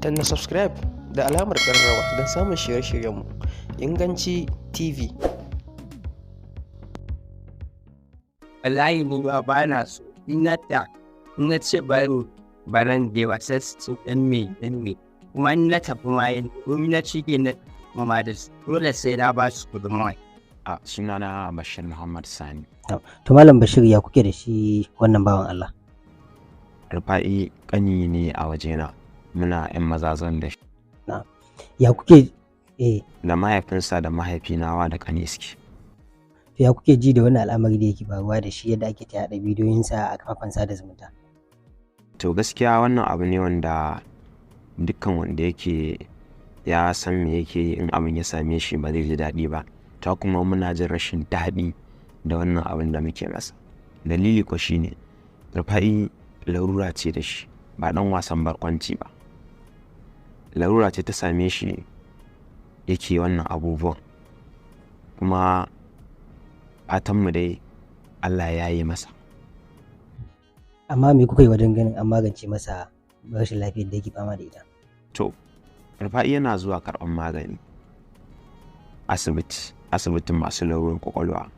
Danna subscribe da alamar ƙararrawa don samun shirye-shiryenmu. Inganci TV. Wallahi ni ba na so in na ce baro baran je wasa su ɗan me kuma in na tafi mayan kuma na cike na mama da su dole sai na ba su kudin mai. A sunana Bashir Muhammad Sani. To Malam Bashir, ya kuke da shi wannan bawan Allah? Rufa'i ƙani ne a wajena, muna 'yan mazazan da shi. Ya kuke Da mahaifinsa da mahaifinawa da ƙani suke. ya kuke ji da wannan al'amari da yake faruwa da shi, yadda ake ta yaɗa bidiyoyinsa a kafafen sada zumunta? To gaskiya wannan abu ne wanda dukkan wanda yake ya san me yake yi, in abin ya same shi ba zai ji daɗi ba. Ta kuma muna jin rashin daɗi da wannan abin da muke masa. Dalili ko shine Rufa'i larura ce da shi, ba ɗan wasan barkwanci ba. Larura ce ta same shi yake wannan abubuwan, kuma fatanmu dai Allah ya yi masa. Amma me kuka yi wajen ganin an magance masa rashin lafiyar da yake fama da ita? To, Rufa'i yana zuwa karɓar magani asibitin masu larurar kwakwalwa.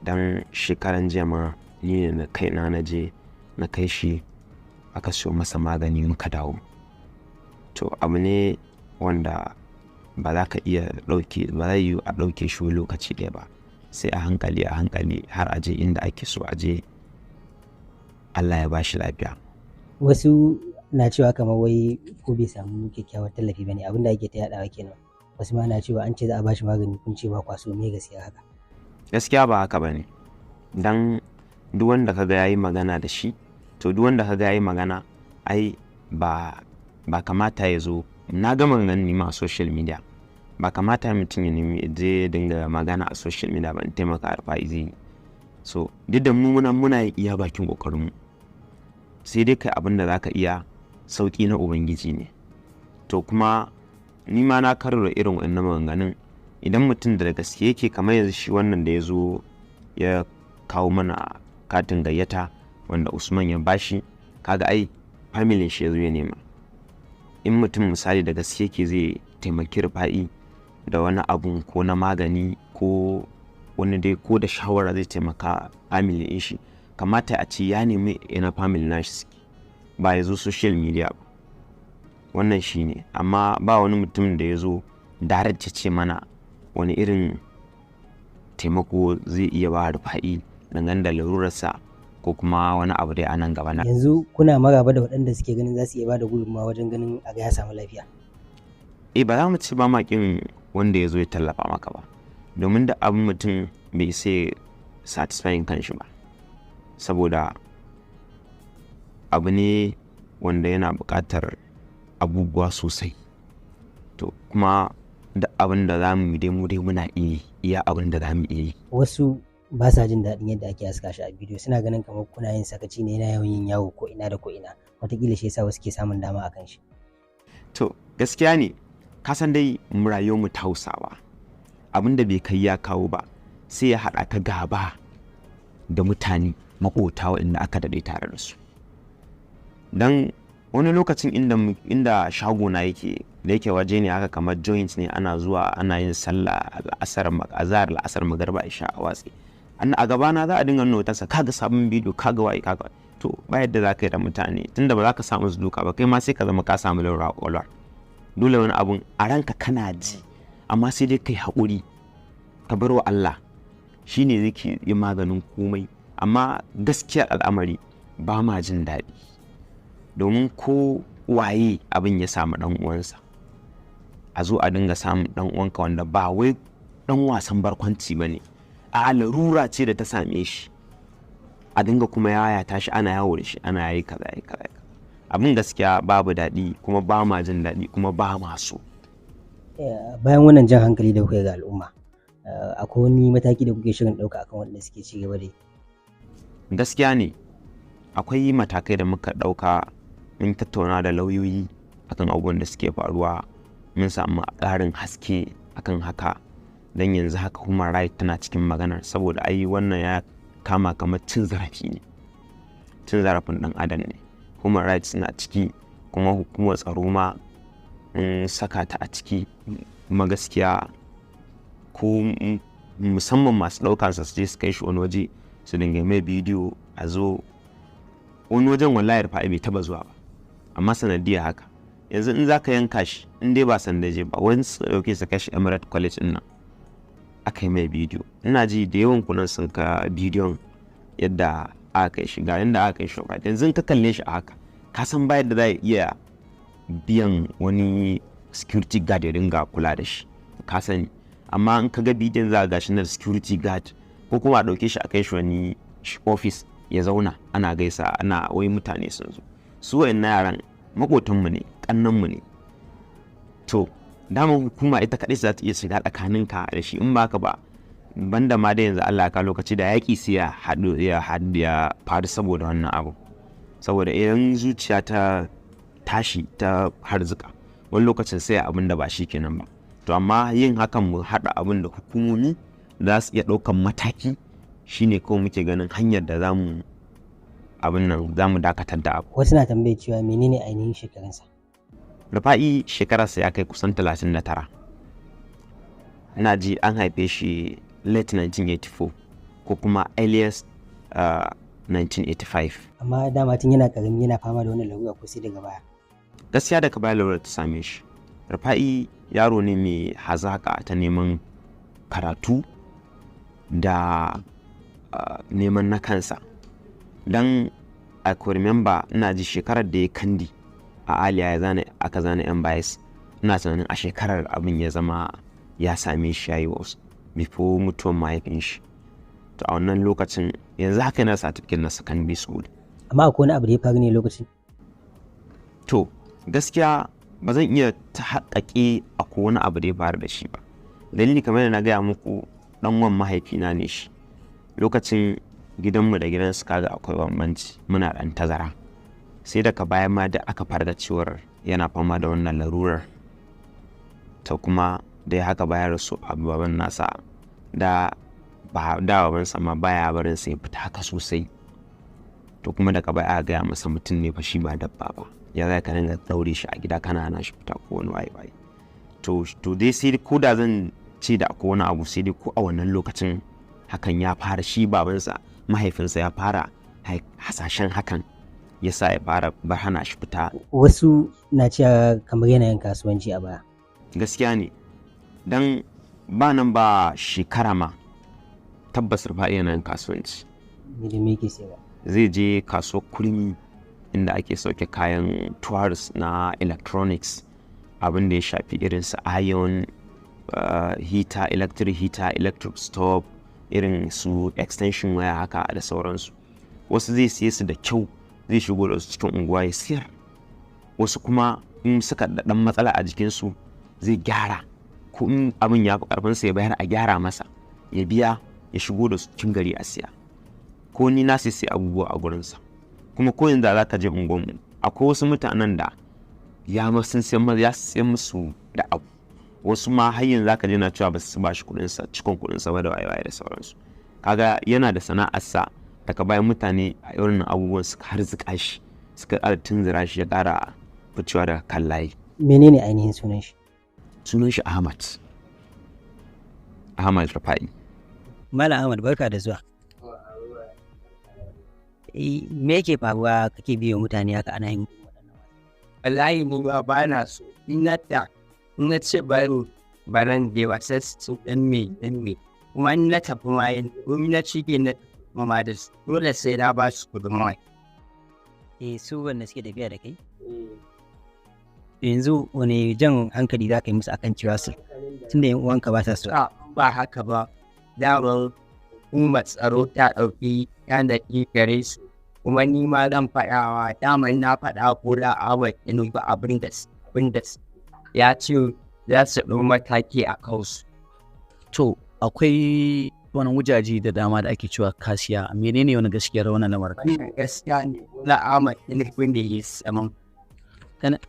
Don shekaran jiya ma ni ne na je na kai shi aka siyo masa magani muka dawo. To abu ne wanda ba za ka iya ba zai yi a ɗauke shi lokaci ɗaya ba, sai a hankali har a je inda ake so a je, Allah ya ba shi lafiya. Wasu na cewa kamar wai ko bai samu kyakkyawar tallafi bane, abinda ake ta yaɗawa kenan. Wasu ma na cewa an ce za a ba shi magani, kun ce ba kwaso, me gaskiya haka? Gaskiya ba haka bane, dan duk wanda kaga yayi magana da shi, to duk wanda kaga yayi magana ai ba kamata ya zo. Na ga maganganun ma a social media, ba kamata mutum ya nemi je dinga magana a social media ba in taimaka Rufa'i zai yi. So duk da muna iya bakin kokarinmu, sai dai kai abin da zaka iya, sauki na ubangiji ne. To kuma ni ma na karro irin wannan maganganun, idan mutum da gaske yake kamar yanzu shi wannan da ya zo ya kawo mana katin gayyata wanda Usman ya bashi, kaga ai family shi ya zo ya nema. In mutum misali da gaske yake zai taimaki Rufa'i da wani abu ko na magani ko wani dai ko da shawara zai taimaka family din shi, kamata a ce ya nemi ina family nashi suke, ba ya zo social media ba. Wannan shi ne, amma ba wani mutum da ya zo direct ce mana wani irin taimako zai iya ba Rufa'i dangane da larurarsa ko kuma wani abu dai a nan gaba. Yanzu kuna maraba da waɗanda suke ganin za su iya ba da gudunmawa wajen ganin a ga ya samu lafiya? Ba za mu ci ba makin wanda ya zo ya tallafa maka ba, domin da abin mutum bai sai satisfying kanshi ba, saboda abu ne wanda yana buƙatar abubuwa sosai. To kuma da abin da za mu yi dai muna iya abin da za mu iya yi. Wasu ba sa jin daɗin yadda ake haska shi a bidiyo, suna ganin kamar kuna yin sakaci ne, yana yawan yin yawo ko ina da ko ina, wataƙila shi yasa wasu ke samun dama a kan shi. To gaskiya ne, ka san dai rayuwar mu ta Hausawa, abin da bai kai ya kawo ba sai ya haɗa ka gaba da mutane maƙota waɗanda aka daɗe tare da su. Dan wani lokacin inda shagona yake da yake waje ne haka kamar joint ne, ana zuwa ana yin sallah azhar la'asar magarba isha a watsi, a gabana za a dinga notarsa, kaga sabon bidiyo, kaga waye kaga. To ba yadda za ka yi da mutane, tunda ba za ka samu duka ba, kai ma sai ka zama ka samu laura kwakwalwa. Dole wani abun a ranka kana ji, amma sai dai kai haƙuri ka bar wa Allah, shine zai yi maganin komai. Amma gaskiyar al'amari ba ma jin daɗi, domin ko waye abin ya samu ɗan uwansa, a zo a dinga samun ɗan uwanka wanda ba wai ɗan wasan barkwanci ba ne, a larura ce da ta same shi, a dinga kuma yaya tashi ana yawo da shi, ana yi kaza. Abin gaskiya babu daɗi, kuma ba ma jin daɗi, kuma ba ma so. Bayan wannan jan hankali da kuka ga al'umma, akwai wani mataki da kuke shirin ɗauka akan waɗanda suke ci gaba da yi? Gaskiya ne, akwai matakai da muka ɗauka. Mun tattauna da lauyoyi akan abubuwan da suke faruwa, mun samu ƙarin haske akan haka. Dan yanzu haka human right tana cikin maganar, saboda ai wannan ya kama kamar cin zarafi ne, cin zarafin ɗan adam ne. Human rights na ciki, kuma hukumar tsaro ma saka ta a ciki, kuma gaskiya ko musamman masu ɗaukansa su je su kai shi wani waje su dinga mai bidiyo a zo wani wajen wallahi Rufa'i bai taba zuwa ba, amma sanadiyya haka yanzu in za ka yanka shi in dai ba sandaje ba wani su ɗauke su kashi Emirate College ɗin nan aka yi mai bidiyo. Ina ji da yawan kunan sun ka bidiyon yadda aka kai shi ga yadda aka kai shi ba, yanzu ka kalle shi a haka ka san ba yadda za a iya biyan wani security guard ya dinga kula da shi ka sani, amma in ka ga bidiyon za a gashi na security guard ko kuma a ɗauke shi a kai shi wani office ya zauna ana gaisa ana wai mutane sun zo. Su wayannan yaran makotanmu ne, kannanmu ne, to damar hukuma ita kaɗai za ta iya shiga tsakaninka da shi, in baka ba banda ma da yanzu Allah ka lokaci da yaƙi sai ya haɗu ya faru saboda wannan abu, saboda idan zuciya ta tashi ta harzuka wani lokacin sai abin da ba shi kenan ba. To amma yin hakan mu haɗa abin da hukumomi za su iya ɗaukan mataki shine kawai muke ganin hanyar da zamu abin nan zamu dakatar da abu. Wasu na tambaye cewa menene ainihin shekarunsa? Rufa'i shekararsa ya kai kusan 39. Ina ji an haife shi late 1984 ko kuma earliest 1985. Amma dama tun yana karami yana fama da wani larura ko sai daga baya? Gaskiya daga baya larura ta same shi. Rufa'i yaro ne mai hazaka ta neman karatu da neman na kansa. Dan I could remember ina ji shekarar da ya kandi a aliya aka zane yan bayas, ina tunanin a shekarar abin ya zama ya same shi yayi wasu before mutuwar mahaifin shi. To a wannan lokacin yanzu haka yana certificate na secondary school. Amma akwai wani abu da ya faru ne lokacin? To gaskiya ba zan iya ta haƙaƙe akwai wani abu da ya faru da shi ba. Dalili kamar da na gaya muku ɗan wan mahaifina ne shi. Lokacin gidanmu da gidansu kaga akwai bambanci, muna ɗan tazara. Sai daga baya ma da aka farga cewar yana fama da wannan larurar, ta kuma da ya haka bayar su baban nasa da babansa ma baya barin sai fita haka sosai. To kuma daga baya aka gaya masa mutum ne fa shi ba dabba ba, ya zai ka dinga daure shi a gida kana hana shi fita ko wani waye. To dai sai ko da zan ce da akwai wani abu sai dai ko a wannan lokacin hakan ya fara, shi babansa mahaifinsa ya fara hasashen hakan yasa ya fara bar hana shi fita. Wasu na cewa kamar yanayin kasuwanci a baya. Gaskiya ne, dan ba nan ba shekara ma tabbas Rufa'i yana yin kasuwanci. Me ke sayarwa? Zai je kasuwar kurmi inda ake sauke kayan tours na electronics, abin da ya shafi irin su iron, heater, electric stove, irin su extension waya haka da sauransu. Wasu zai siye su da kyau zai shigo da su cikin unguwa ya siyar, wasu kuma in suka da dan matsala a jikinsu zai gyara, ko in abin ya fi karfinsa ya bayar a gyara masa ya biya ya shigo da su cikin gari a siya. Ko ni na sai abubuwa a gurinsa, kuma ko yanzu za ka je unguwanmu akwai wasu mutanen da ya siyan musu da abu, wasu ma har yanzu za ka je na cewa ba su ba shi kuɗinsa cikin kuɗinsa ba da waye da sauransu. Kaga yana da sana'arsa, daga bayan mutane a irin abubuwan suka harzuka shi, suka ƙara tunzura shi ya ƙara ficewa daga kan layi. Menene ainihin sunan shi? Sunan shi Ahmad Rufa'i. Malam Ahmad, barka da zuwa. Me yake faruwa kake biyo mutane haka ana yin waɗannan wasa? Wallahi mu ba na so, ina ce baran da wasa su ɗan me kuma in na tafi mayan gwamnati ke na mama da su dole sai na ba su kudin mai. Su wanda suke tafiya da kai? Yanzu wani jan hankali za ka yi musu akan cewa su tunda yan uwanka ba sa so? Ba haka ba, damar hukumar tsaro ta ɗauki yana gare su, kuma ni ma zan faɗawa damar na faɗa ko da awai inu ba abin da ya ce za su ɗau mataki a kansu. To akwai wani wujaji da dama da ake cewa kasiya, menene wani gaskiyar wannan lamarin? Gaskiya ne na Ahmad ilifin da ya saman.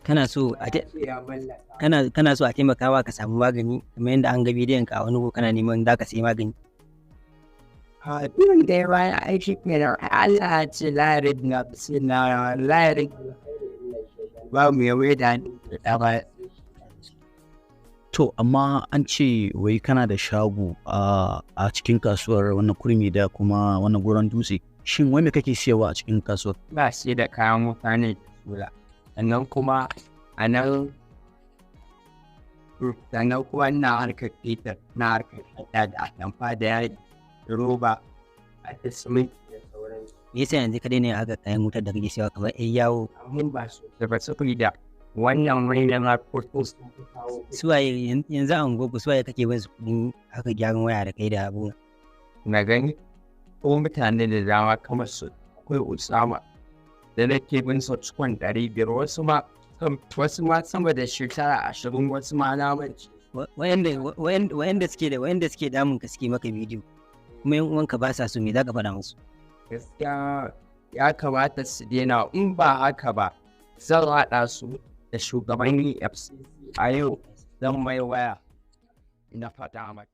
Kana so a taimakawa ka samu magani kamar yadda an ga bidiyon ka a wani kana neman za ka sayi magani? Duk da ya bayan aiki ne da Allah ce layarin ba mu yawai da ba To amma an ce wai kana da shago a cikin kasuwar wannan kurmi da kuma wannan goron dutse. Shin wai me kake siyarwa a cikin kasuwar? ba sai da kayan mutane da sula. Sannan kuma a nan ina harkar fetur, na harkar hada da atamfa da yadi da roba da siminti da sauransu. Me yasa yanzu ka daina haka kayan wutar da kake siyawa kamar ƴan yawo? Amma ba su da ba saboda wannan manyan harkokin sun fi kawo Suwaye yanzu a unguwarku suwaye kake bin su kuɗin haka gyaran waya da kai da abu? na gani ko mutane da dama kamar su akwai Usama da nake bin su cikon 500 wasu ma sama da shekara 20 wasu ma na mance. Wayanda suke damun ka suke maka bidiyo kuma yan uwanka ba sa so me za ka faɗa musu? Gaskiya ya kamata su daina, in ba haka ba zan haɗa su da shugaban FCC a yau zan mai waya na faɗa mata.